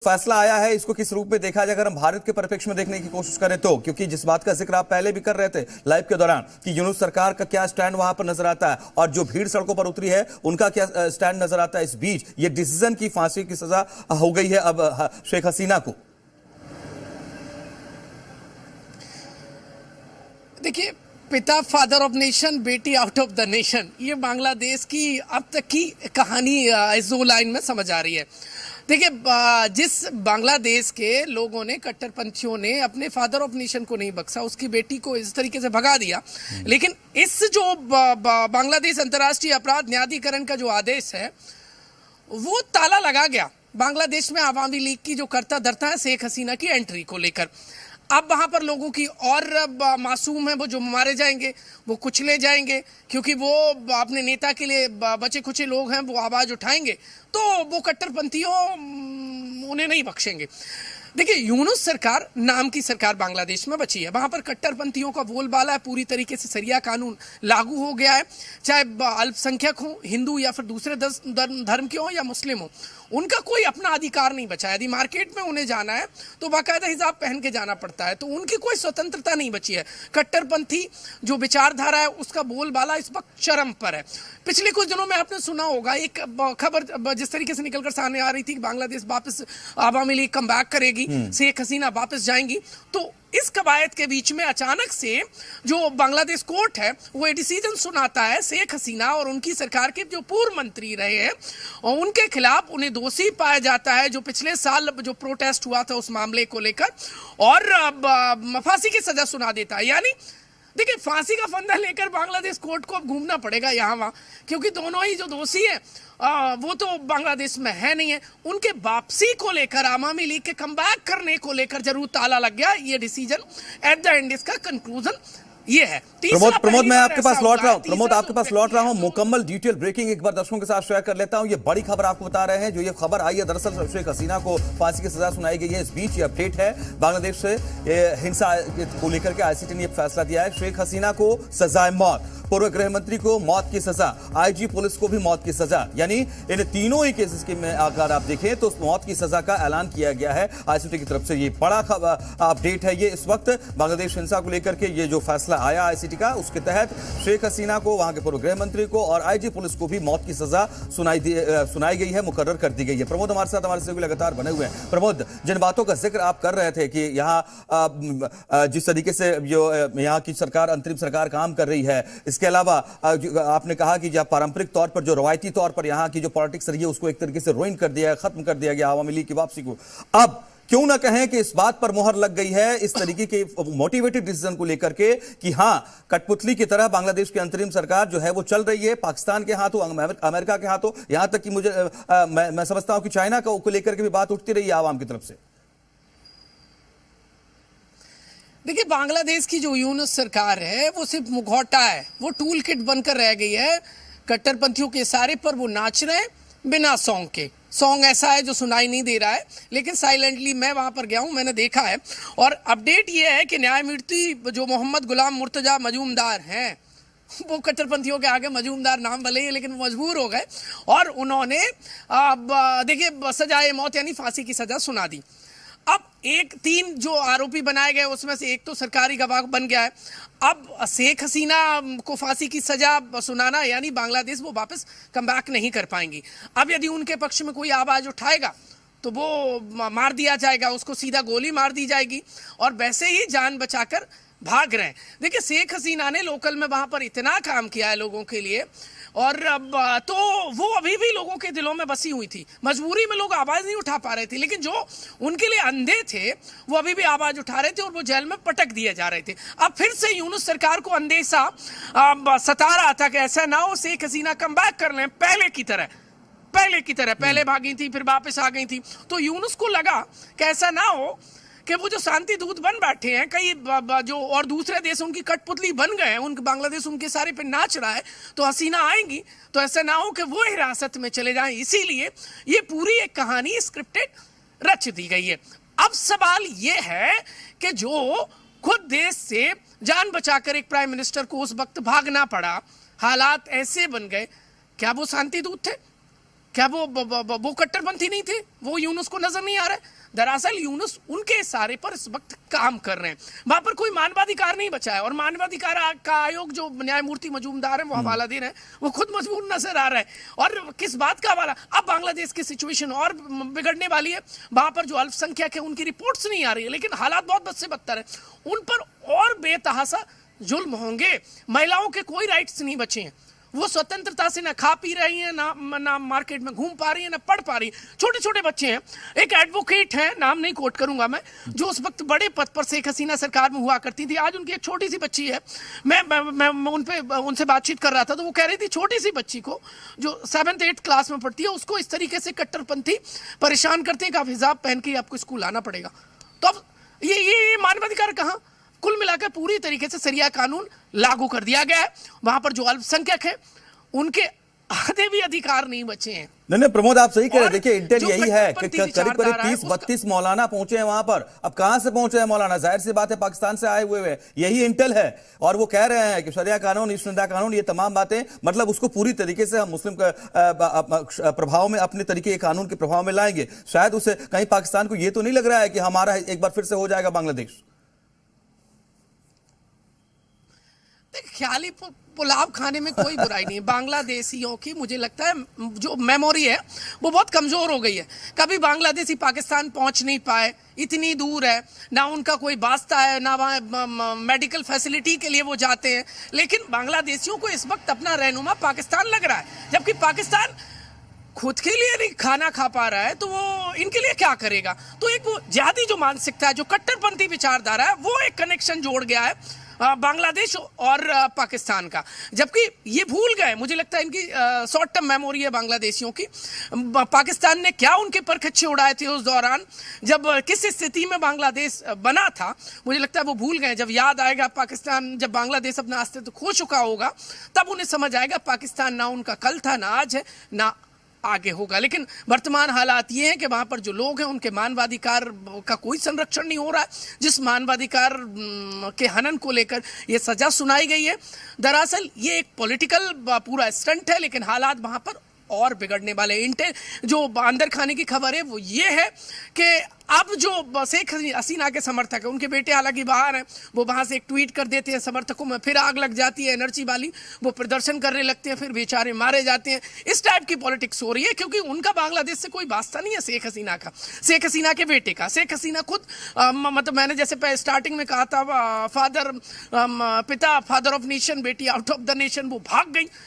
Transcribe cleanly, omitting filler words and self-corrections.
फैसला आया है इसको किस रूप में देखा जाए, अगर हम भारत के परिप्रेक्ष्य में देखने की कोशिश करें तो, क्योंकि जिस बात का जिक्र आप पहले भी कर रहे थे लाइव के दौरान कि यूनुस सरकार का क्या स्टैंड वहां पर नजर आता है और जो भीड़ सड़कों पर उतरी है उनका क्या स्टैंड नजर आता है। इस बीच ये डिसीजन की फांसी की सजा हो गई है अब शेख हसीना को। देखिए, पिता फादर ऑफ नेशन, बेटी आउट ऑफ द नेशन, ये बांग्लादेश की अब तक की कहानी इस दो लाइन में समझ आ रही है। देखिए, जिस बांग्लादेश के लोगों ने, कट्टरपंथियों ने अपने फादर ऑफ नेशन को नहीं बख्शा, उसकी बेटी को इस तरीके से भगा दिया, लेकिन इस जो बांग्लादेश अंतर्राष्ट्रीय अपराध न्यायाधिकरण का जो आदेश है वो ताला लगा गया बांग्लादेश में आवामी लीग की जो करता धरता है शेख हसीना की एंट्री को लेकर। अब वहां पर लोगों की और मासूम है वो जो मारे जाएंगे, वो कुचले जाएंगे, क्योंकि वो अपने नेता के लिए बचे खुचे लोग हैं, वो आवाज उठाएंगे तो वो कट्टरपंथियों उन्हें नहीं बख्शेंगे। देखिए, यूनुस सरकार नाम की सरकार बांग्लादेश में बची है, वहां पर कट्टरपंथियों का बोलबाला है, पूरी तरीके से सरिया कानून लागू हो गया है, चाहे अल्पसंख्यक हो, हिंदू या फिर दूसरे धर्म के हो या मुस्लिम हो, उनका कोई अपना अधिकार नहीं बचा है। यदि मार्केट में उन्हें जाना है तो बाकायदा हिजाब पहन के जाना पड़ता है, तो उनकी कोई स्वतंत्रता नहीं बची है। कट्टरपंथी जो विचारधारा है उसका बोलबाला इस वक्त चरम पर है। पिछले कुछ दिनों में आपने सुना होगा एक खबर जिस तरीके से निकलकर सामने आ रही थी कि बांग्लादेश वापस आवामी लीग कम बैक करेगी, शेख हसीना वापस जाएंगी, तो इस कवायद के बीच में अचानक से जो बांग्लादेश कोर्ट है वो ये डिसीजन सुनाता है शेख हसीना और उनकी सरकार के जो पूर्व मंत्री रहे हैं और उनके खिलाफ उन्हें दोषी पाया जाता है, जो पिछले साल जो प्रोटेस्ट हुआ था उस मामले को लेकर, और फांसी की सजा सुना देता है। यानी देखिए, फांसी का फंदा लेकर बांग्लादेश कोर्ट को अब घूमना पड़ेगा यहाँ वहाँ, क्योंकि दोनों ही जो दोषी हैं वो तो बांग्लादेश में है नहीं है। उनके वापसी को लेकर, आवामी लीग के कमबैक करने को लेकर जरूर ताला लग गया। ये डिसीजन एट द एंड इसका कंक्लूजन ये है। प्रमोद मैं आपके पास लौट रहा हूं, प्रमोद आपके पास लौट रहा हूं। मुकम्मल डिटेल ब्रेकिंग एक बार दर्शकों के साथ शेयर कर लेता हूं। ये बड़ी खबर आपको बता रहे हैं, जो ये खबर आई है दरअसल शेख हसीना को फांसी की सजा सुनाई गई है। इस बीच ये अपडेट है, बांग्लादेश से हिंसा को लेकर के आईसीटी ने फैसला दिया है। शेख हसीना को सजाए मौत, पूर्व गृह मंत्री को मौत की सजा, आईजी पुलिस को भी मौत की सजा, यानी इन तीनों ही केसेस के में अगर आप देखें तो मौत की सजा का ऐलान किया गया है आईसीटी की तरफ से। ये बड़ा अपडेट है ये इस वक्त बांग्लादेश हिंसा को लेकर के ये जो फैसला आया आईसीटी का, उसके तहत शेख हसीना को, वहां के पूर्व गृह मंत्री को और आईजी पुलिस को भी मौत की सजा सुनाई गई है, मुकर्रर कर दी गई है। प्रमोद हमारे साथ, हमारे सहयोगी लगातार बने हुए हैं। प्रमोद, जिन बातों का जिक्र आप कर रहे थे कि यहाँ जिस तरीके से जो यहाँ की सरकार, अंतरिम सरकार काम कर रही है, इसके अलावा आपने कहा कि जब पारंपरिक तौर पर, जो रवायती तौर पर यहाँ की जो पॉलिटिक्स रही है उसको एक तरीके से रुइन कर दिया, खत्म कर दिया गया आवामी लीग की वापसी को, अब क्यों ना कहें कि इस बात पर मोहर लग गई है इस तरीके के मोटिवेटेड डिसीजन को लेकर के कि हां, कठपुतली की तरह बांग्लादेश की अंतरिम सरकार जो है वो चल रही है पाकिस्तान के हाथों, अमेरिका के हाथों, यहां तक कि मुझे मैं समझता हूं कि चाइना को लेकर के भी बात उठती रही है आवाम की तरफ से। देखिए, बांग्लादेश की जो यूनुस सरकार है वो सिर्फ मुखौटा है, वो टूल किट बनकर रह गई है। कट्टरपंथियों के इशारे पर वो नाच रहे हैं बिना सॉन्ग के। सॉन्ग ऐसा है जो सुनाई नहीं दे रहा है, लेकिन साइलेंटली मैं वहां पर गया हूं, मैंने देखा है। और अपडेट ये है कि न्यायमूर्ति जो मोहम्मद गुलाम मुर्तजा मजूमदार हैं, वो कट्टरपंथियों के आगे मजूमदार नाम भले ही, लेकिन मजबूर हो गए और उन्होंने देखिए सजाए मौत यानी फांसी की सजा सुना दी। अब तीन जो आरोपी बनाए गए उसमें से एक तो सरकारी गवाह बन गया है। अब शेख हसीना को फांसी की सजा सुनाना यानी बांग्लादेश वो वापस कमबैक नहीं कर पाएंगी। अब यदि उनके पक्ष में कोई आवाज उठाएगा तो वो मार दिया जाएगा, उसको सीधा गोली मार दी जाएगी, और वैसे ही जान बचाकर भाग रहे हैं। देखिए, शेख हसीना ने लोकल में वहां पर इतना काम किया है लोगों के लिए, और अब तो वो अभी भी लोगों के दिलों में बसी हुई थी। मजबूरी में लोग आवाज नहीं उठा पा रहे थे, लेकिन जो उनके लिए अंधे थे वो अभी भी आवाज उठा रहे थे और वो जेल में पटक दिए जा रहे थे। अब फिर से यूनुस सरकार को अंदेशा सता रहा था कि ऐसा ना हो शेख हसीना कम बैक कर लें पहले की तरह, पहले भागी थी फिर वापस आ गई थी। तो यूनुस को लगा कि ऐसा ना हो कि वो जो शांति दूत बन बैठे हैं कई जो और दूसरे देश उनकी कठपुतली बन गए हैं, उनके बांग्लादेश उनके सारे पे नाच रहा है, तो हसीना आएंगी तो ऐसा ना हो कि वो हिरासत में चले जाएं। इसीलिए ये पूरी एक कहानी स्क्रिप्टेड रच दी गई है। अब सवाल ये है कि जो खुद देश से जान बचाकर एक प्राइम मिनिस्टर को उस वक्त भागना पड़ा, हालात ऐसे बन गए, क्या वो शांति दूत थे? क्या वो कट्टरपंथी नहीं थे? वो यूनुस को नजर नहीं आ रहा है? दरअसल यूनुस उनके इशारे पर इस वक्त काम कर रहे हैं। वहां पर कोई मानवाधिकार नहीं बचा है, और मानवाधिकार का आयोग जो न्यायमूर्ति मजूमदार है वो हवाला दे रहे हैं, वो खुद मजबूर नजर आ रहा है। और किस बात का हवाला? अब बांग्लादेश की सिचुएशन और बिगड़ने वाली है। वहां पर जो अल्पसंख्यक है उनकी रिपोर्ट्स नहीं आ रही है, लेकिन हालात बहुत बद से बदतर है। उन पर और बेतहासा जुल्म होंगे। महिलाओं के कोई राइट्स नहीं बचे हैं। वो स्वतंत्रता से ना खा पी रही हैं, ना मार्केट में घूम पा रही हैं, ना पढ़ पा रही हैं। छोटे छोटे बच्चे हैं। एक एडवोकेट है, नाम नहीं कोट करूंगा मैं, जो उस वक्त बड़े पद पर शेख हसीना सरकार में हुआ करती थी, आज उनकी एक छोटी सी बच्ची है। मैं उनसे बातचीत कर रहा था, तो वो कह रही थी छोटी सी बच्ची को जो 7th 8th क्लास में पढ़ती है, उसको इस तरीके से कट्टरपंथी परेशान करते हैं कि आप हिजाब पहन के आपको स्कूल आना पड़ेगा। तो अब ये मानवाधिकार कहाँ? कुल मिलाकर पूरी तरीके से शरिया कानून लागू कर दिया गया है। वहां पर जो अल्पसंख्यक है उनके आधे भी अधिकार नहीं बचे हैं। नहीं प्रमोद, आप सही कह रहे हैं। देखिए इंटेल जो यही है कि कट्टरपंथी करीब विचारधारा है, 30-32 मौलाना पहुंचे हैं वहां पर। अब कहां से पहुंचे हैं मौलाना? जाहिर सी बात है पाकिस्तान से आए हुए हैं। यही इंटेल है, और वो कह रहे हैं कि शरिया कानून, इश्तिदा कानून, ये तमाम बातें, मतलब उसको पूरी तरीके से हम मुस्लिम प्रभाव में, अपने तरीके कानून के प्रभाव में लाएंगे। शायद उसे कहीं पाकिस्तान को ये तो नहीं लग रहा है कि हमारा एक बार फिर से हो जाएगा बांग्लादेश। ख्याली पुलाव खाने में कोई बुराई नहीं है। बांग्लादेशियों की मुझे लगता है जो मेमोरी है वो बहुत कमजोर हो गई है। कभी बांग्लादेशी पाकिस्तान पहुंच नहीं पाए, इतनी दूर है, ना उनका कोई वास्ता है, ना वहाँ मेडिकल फैसिलिटी के लिए वो जाते हैं। लेकिन बांग्लादेशियों को इस वक्त अपना रहनुमा पाकिस्तान लग रहा है, जबकि पाकिस्तान खुद के लिए नहीं खाना खा पा रहा है, तो वो इनके लिए क्या करेगा? तो एक वो ज्यादा जो मानसिकता है, जो कट्टरपंथी विचारधारा है, वो एक कनेक्शन जोड़ गया है बांग्लादेश और पाकिस्तान का। जबकि ये भूल गए, मुझे लगता है इनकी शॉर्ट टर्म मेमोरी है बांग्लादेशियों की। पाकिस्तान ने क्या उनके परखच्चे उड़ाए थे उस दौरान, जब किस स्थिति में बांग्लादेश बना था, मुझे लगता है वो भूल गए। जब याद आएगा पाकिस्तान, जब बांग्लादेश अपना अस्तित्व खो चुका होगा, तब उन्हें समझ आएगा पाकिस्तान ना उनका कल था, ना आज है, ना आगे होगा। लेकिन वर्तमान हालात ये हैं कि वहां पर जो लोग हैं उनके मानवाधिकार का कोई संरक्षण नहीं हो रहा है। जिस मानवाधिकार के हनन को लेकर ये सजा सुनाई गई है, दरअसल ये एक पॉलिटिकल पूरा स्टंट है, लेकिन हालात वहां पर और बिगड़ने वाले। इंटेल जो अंदर खाने की खबर है वो ये है कि अब जो शेख हसीना के समर्थक है, उनके बेटे हालांकि बाहर हैं, वो वहां से एक ट्वीट कर देते हैं, समर्थकों में फिर आग लग जाती है एनर्जी वाली, वो प्रदर्शन करने लगते हैं, फिर बेचारे मारे जाते हैं। इस टाइप की पॉलिटिक्स हो रही है, क्योंकि उनका बांग्लादेश से कोई वास्ता नहीं है शेख हसीना का, शेख हसीना के बेटे का। शेख हसीना खुद मतलब मैंने जैसे स्टार्टिंग में कहा था, फादर ऑफ नेशन, बेटी आउट ऑफ द नेशन, वो भाग गई।